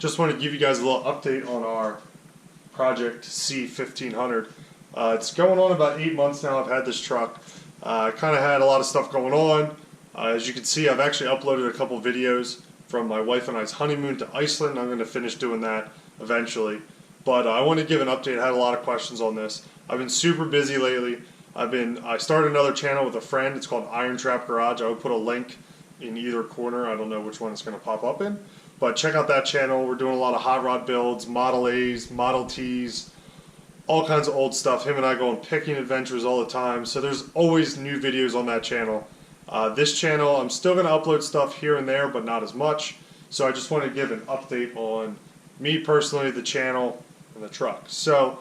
Just want to give you guys a little update on our project C1500. It's going on about 8 months now. I've had this truck. I kind of had a lot of stuff going on. As you can see, I've actually uploaded a couple videos from my wife and I's honeymoon to Iceland. I'm going to finish doing that eventually. But I want to give an update. I had a lot of questions on this. I've been super busy lately. I started another channel with a friend. It's called Iron Trap Garage. I would put a link in either corner. I don't know which one it's going to pop up in. But check out that channel. We're doing a lot of hot rod builds, Model A's, Model T's, all kinds of old stuff. Him and I go on picking adventures all the time. So there's always new videos on that channel. This channel, I'm still going to upload stuff here and there, but not as much. So I just want to give an update on me personally, the channel, and the truck. So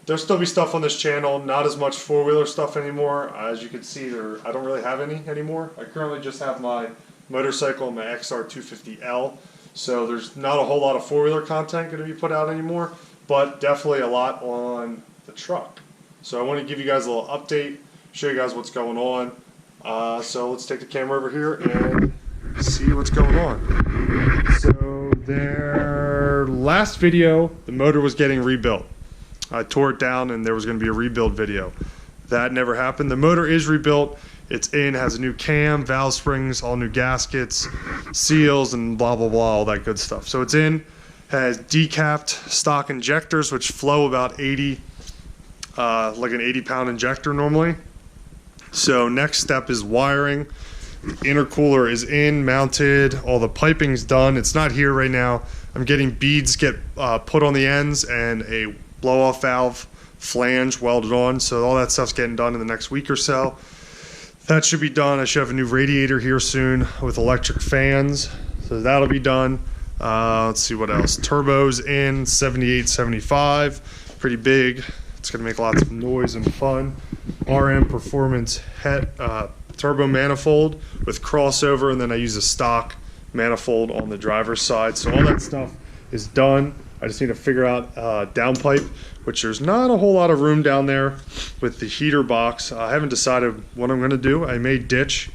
there'll still be stuff on this channel, not as much four-wheeler stuff anymore. As you can see, I don't really have any anymore. I currently just have my motorcycle, my XR250L. So there's not a whole lot of four-wheeler content going to be put out anymore, but definitely a lot on the truck. So I want to give you guys a little update, show you guys what's going on. So let's take the camera over here and see what's going on. So their last video, the motor was getting rebuilt. I tore it down and there was going to be a rebuild video. That never happened. The motor is rebuilt. It's in, has a new cam, valve springs, all new gaskets, seals, and blah, blah, blah, all that good stuff. So it's in, has decapped stock injectors, which flow about 80, like an 80-pound injector normally. So next step is wiring. The intercooler is in, mounted, all the piping's done. It's not here right now. I'm getting beads put on the ends and a blow-off valve flange welded on. So all that stuff's getting done in the next week or so. That should be done. I should have a new radiator here soon with electric fans. So that'll be done. Let's see what else. Turbo's in, 78, 75. Pretty big. It's going to make lots of noise and fun. RM Performance turbo manifold with crossover, and then I use a stock manifold on the driver's side. So all that stuff is done. I just need to figure out downpipe, which there's not a whole lot of room down there with the heater box. I haven't decided what I'm going to do. I may ditch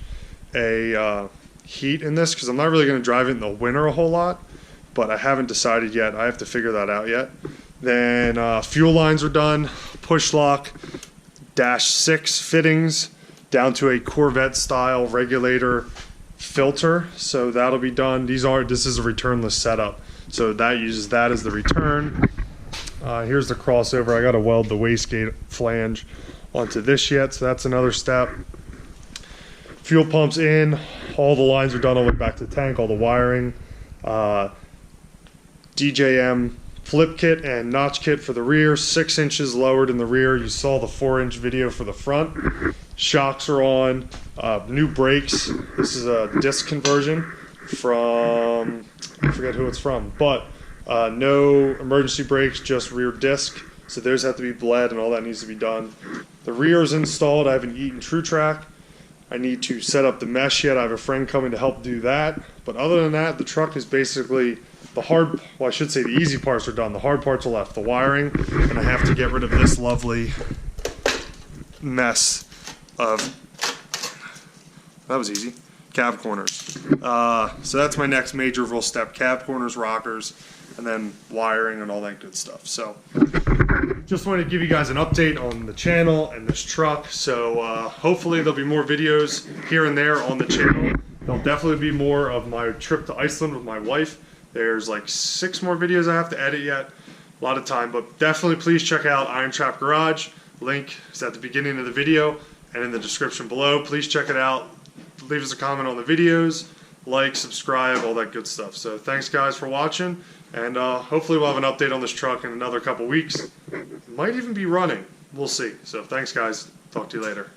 a heat in this because I'm not really going to drive it in the winter a whole lot, but I haven't decided yet. I have to figure that out yet. Then fuel lines are done, push lock, -6 fittings down to a Corvette style regulator filter. So that'll be done. This is a returnless setup. So that uses that as the return. Here's the crossover. I got to weld the wastegate flange onto this yet, so that's another step. Fuel pumps in. All the lines are done all the way back to the tank, all the wiring. DJM flip kit and notch kit for the rear, 6 inches lowered in the rear. You saw the 4-inch video for the front. Shocks are on. New brakes. This is a disc conversion from, I forget who it's from, but no emergency brakes, just rear disc. So those have to be bled and all that needs to be done. The rear is installed. I have an Eaton True Track. I need to set up the mesh yet. I have a friend coming to help do that. But other than that, the truck is basically well, I should say the easy parts are done. The hard parts are left, the wiring, and I have to get rid of this lovely mess of, that was easy, cab corners. So that's my next major real step, cab corners, rockers, and then wiring and all that good stuff. So just wanted to give you guys an update on the channel and this truck. So hopefully there'll be more videos here and there on the channel. There'll definitely be more of my trip to Iceland with my wife. There's like 6 more videos I have to edit yet. A lot of time, but definitely please check out Iron Trap Garage. Link is at the beginning of the video and in the description below. Please check it out. Leave us a comment on the videos. Like, subscribe, all that good stuff. So thanks guys for watching, and hopefully we'll have an update on this truck in another couple weeks. It might even be running. We'll see. So thanks guys. Talk to you later.